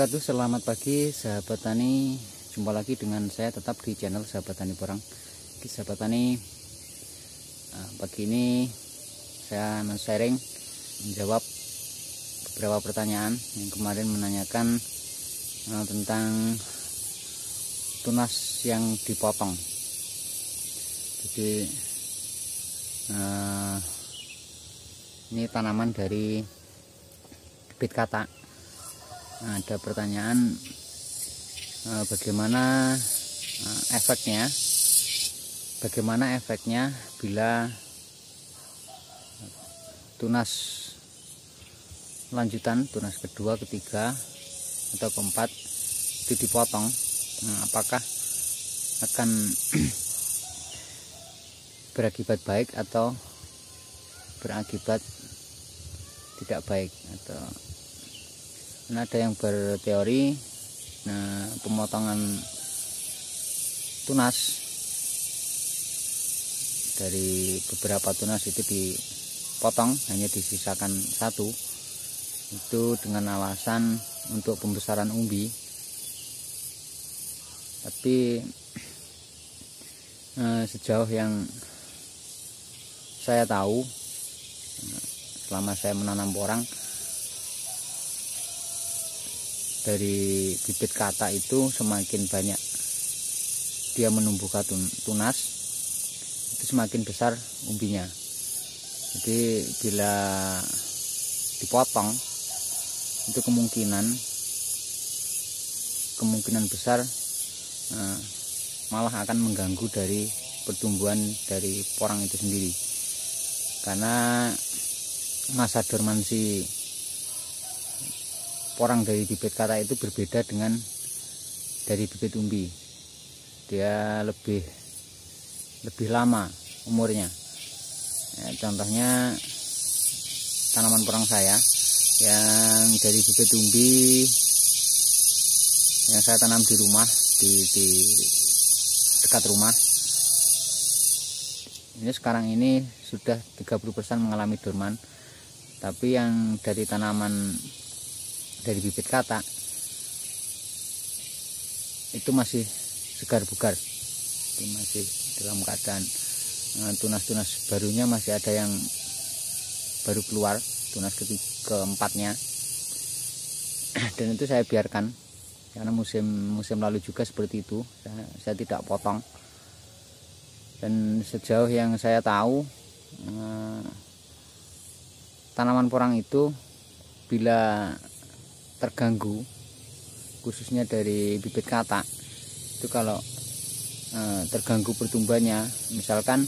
wabarakatuh. Selamat pagi sahabat tani. Jumpa lagi dengan saya tetap di channel Sahabat Tani Porang. Sahabat tani, pagi ini saya men-sharing menjawab beberapa pertanyaan yang kemarin menanyakan tentang tunas yang dipotong. Jadi ini tanaman dari bibit katak. Ada pertanyaan bagaimana efeknya bila tunas lanjutan, tunas kedua, ketiga atau keempat itu dipotong. Apakah akan berakibat baik atau berakibat tidak baik? Atau ada yang berteori pemotongan tunas dari beberapa tunas itu dipotong, hanya disisakan satu, itu dengan alasan untuk pembesaran umbi. Tapi sejauh yang saya tahu, selama saya menanam porang, dari bibit katak itu semakin banyak dia menumbuhkan tunas, itu semakin besar umbinya. Jadi bila dipotong itu kemungkinan besar malah akan mengganggu dari pertumbuhan dari porang itu sendiri, karena masa dormansi porang dari bibit katak itu berbeda dengan dari bibit umbi. Dia lebih lama umurnya. Contohnya tanaman porang saya yang dari bibit umbi yang saya tanam di rumah, di dekat rumah. Ini sekarang ini sudah 30% mengalami dorman. Tapi yang dari tanaman dari bibit katak itu masih segar bugar, itu masih dalam keadaan tunas-tunas barunya masih ada yang baru keluar, tunas keempatnya. Dan itu saya biarkan karena musim lalu juga seperti itu, saya tidak potong. Dan sejauh yang saya tahu, tanaman porang itu bila terganggu, khususnya dari bibit katak itu, kalau terganggu pertumbuhannya, misalkan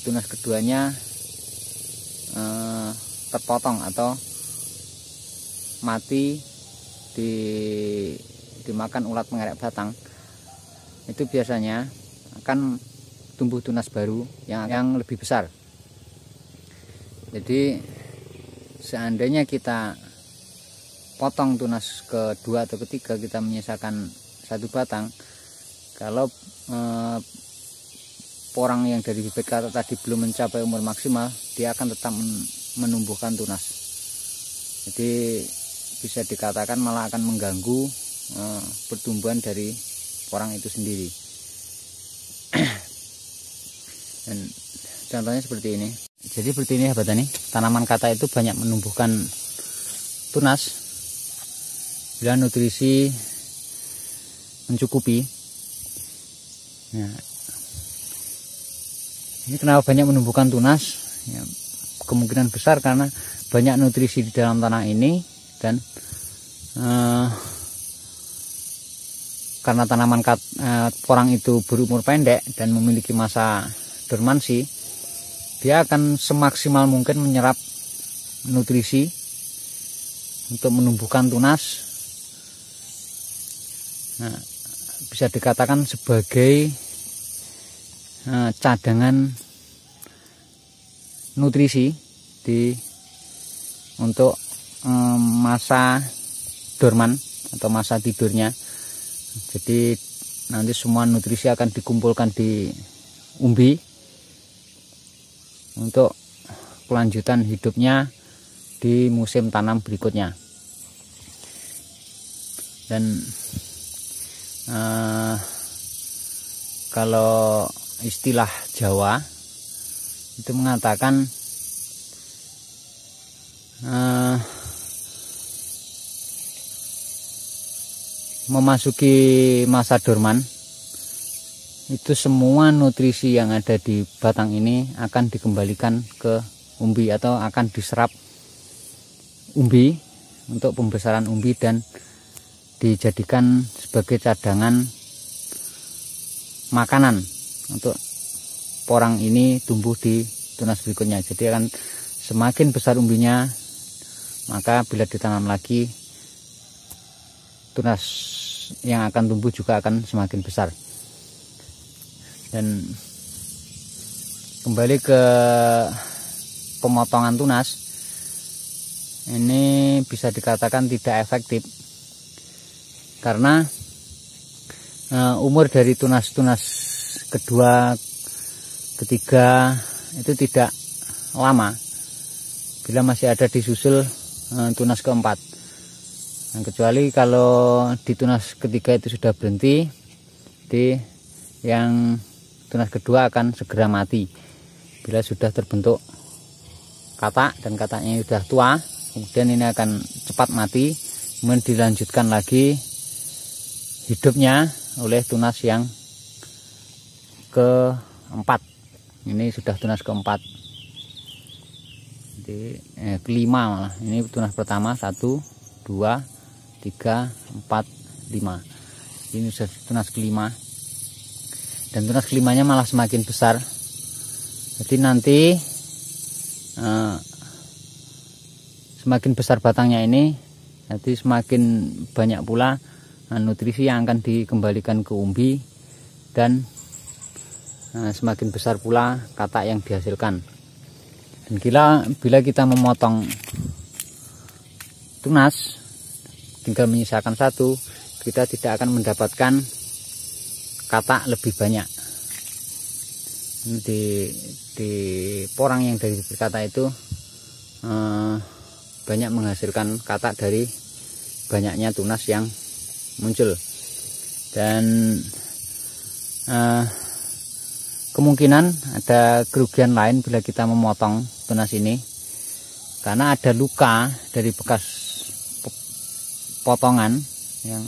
tunas keduanya terpotong atau mati dimakan ulat pengerek batang, itu biasanya akan tumbuh tunas baru yang lebih besar. Jadi seandainya kita potong tunas kedua atau ketiga, kita menyisakan satu batang, kalau porang yang dari bibit katak tadi belum mencapai umur maksimal, dia akan tetap menumbuhkan tunas. Jadi bisa dikatakan malah akan mengganggu pertumbuhan dari porang itu sendiri. Dan contohnya seperti ini. Jadi seperti ini sahabat tani, tanaman katak itu banyak menumbuhkan tunas bila nutrisi mencukupi. Nah, ini kenapa banyak menumbuhkan tunas? Ya, kemungkinan besar karena banyak nutrisi di dalam tanah ini, dan karena tanaman porang itu berumur pendek dan memiliki masa dormansi, dia akan semaksimal mungkin menyerap nutrisi untuk menumbuhkan tunas. Nah, bisa dikatakan sebagai cadangan nutrisi untuk masa dorman atau masa tidurnya. Jadi nanti semua nutrisi akan dikumpulkan di umbi untuk kelanjutan hidupnya di musim tanam berikutnya. Dan kalau istilah Jawa itu mengatakan memasuki masa dorman, itu semua nutrisi yang ada di batang ini akan dikembalikan ke umbi atau akan diserap umbi untuk pembesaran umbi dan dijadikan sebagai cadangan makanan untuk porang ini tumbuh di tunas berikutnya. Jadi akan semakin besar umbinya, maka bila ditanam lagi, tunas yang akan tumbuh juga akan semakin besar. Dan kembali ke pemotongan tunas, ini bisa dikatakan tidak efektif karena umur dari tunas-tunas kedua, ketiga itu tidak lama bila masih ada disusul tunas keempat. Nah, kecuali kalau di tunas ketiga itu sudah berhenti, di yang tunas kedua akan segera mati bila sudah terbentuk katak dan kataknya sudah tua. Kemudian ini akan cepat mati, kemudian dilanjutkan lagi hidupnya oleh tunas yang keempat. Ini sudah tunas keempat, jadi kelima malah. Ini tunas pertama 1, 2, 3, 4, 5. Ini sudah tunas kelima, dan tunas kelimanya malah semakin besar. Jadi nanti semakin besar batangnya ini, nanti semakin banyak pula nutrisi yang akan dikembalikan ke umbi, dan semakin besar pula katak yang dihasilkan. Dan bila kita memotong tunas tinggal menyisakan satu, kita tidak akan mendapatkan katak lebih banyak. Di porang yang dari bibir katak itu banyak menghasilkan katak dari banyaknya tunas yang muncul. Dan kemungkinan ada kerugian lain bila kita memotong tunas ini, karena ada luka dari bekas potongan yang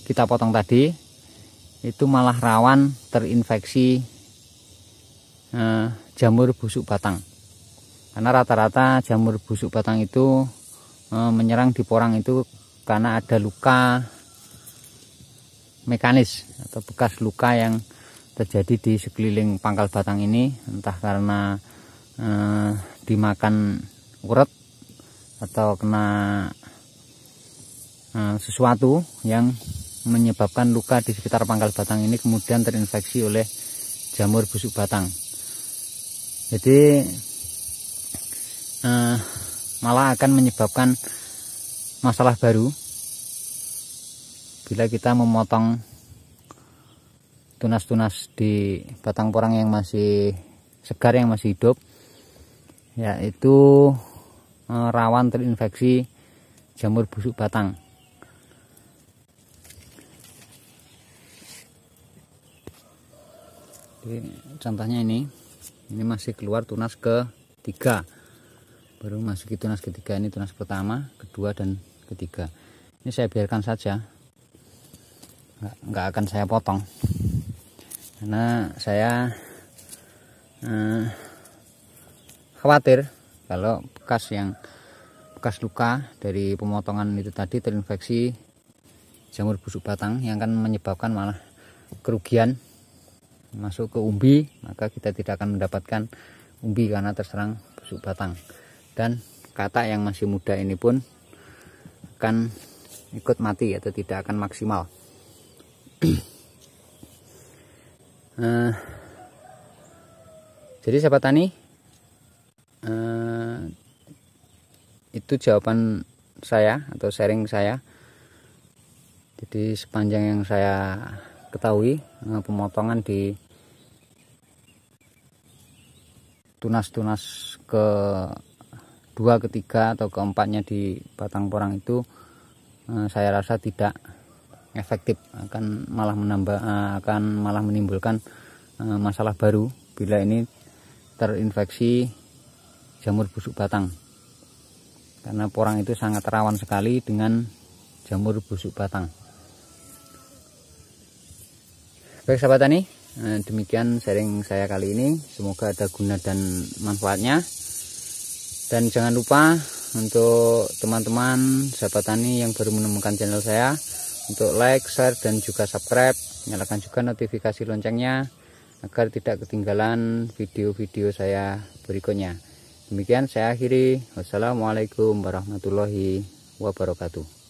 kita potong tadi, itu malah rawan terinfeksi jamur busuk batang. Karena rata-rata jamur busuk batang itu menyerang di porang itu karena ada luka mekanis atau bekas luka yang terjadi di sekeliling pangkal batang ini, entah karena dimakan uret atau kena sesuatu yang menyebabkan luka di sekitar pangkal batang ini kemudian terinfeksi oleh jamur busuk batang. Jadi malah akan menyebabkan masalah baru bila kita memotong tunas-tunas di batang porang yang masih segar, yang masih hidup, yaitu rawan terinfeksi jamur busuk batang. Jadi, contohnya ini masih keluar tunas ketiga, baru masuki tunas ketiga. Ini tunas pertama, kedua, dan ketiga. Ini saya biarkan saja, nggak akan saya potong, karena saya khawatir kalau bekas luka dari pemotongan itu tadi terinfeksi jamur busuk batang yang akan menyebabkan malah kerugian masuk ke umbi, maka kita tidak akan mendapatkan umbi karena terserang busuk batang. Dan katak yang masih muda ini pun akan ikut mati atau tidak akan maksimal. Jadi sahabat tani, itu jawaban saya atau sharing saya. Jadi sepanjang yang saya ketahui, pemotongan di tunas-tunas kedua, ketiga atau keempatnya di batang porang itu saya rasa tidak efektif, akan malah menimbulkan masalah baru bila ini terinfeksi jamur busuk batang, karena porang itu sangat rawan sekali dengan jamur busuk batang. Baik sahabat tani, demikian sharing saya kali ini, semoga ada guna dan manfaatnya. Dan jangan lupa untuk teman-teman sahabat tani yang baru menemukan channel saya, untuk like, share, dan juga subscribe. Nyalakan juga notifikasi loncengnya agar tidak ketinggalan video-video saya berikutnya. Demikian saya akhiri. Wassalamualaikum warahmatullahi wabarakatuh.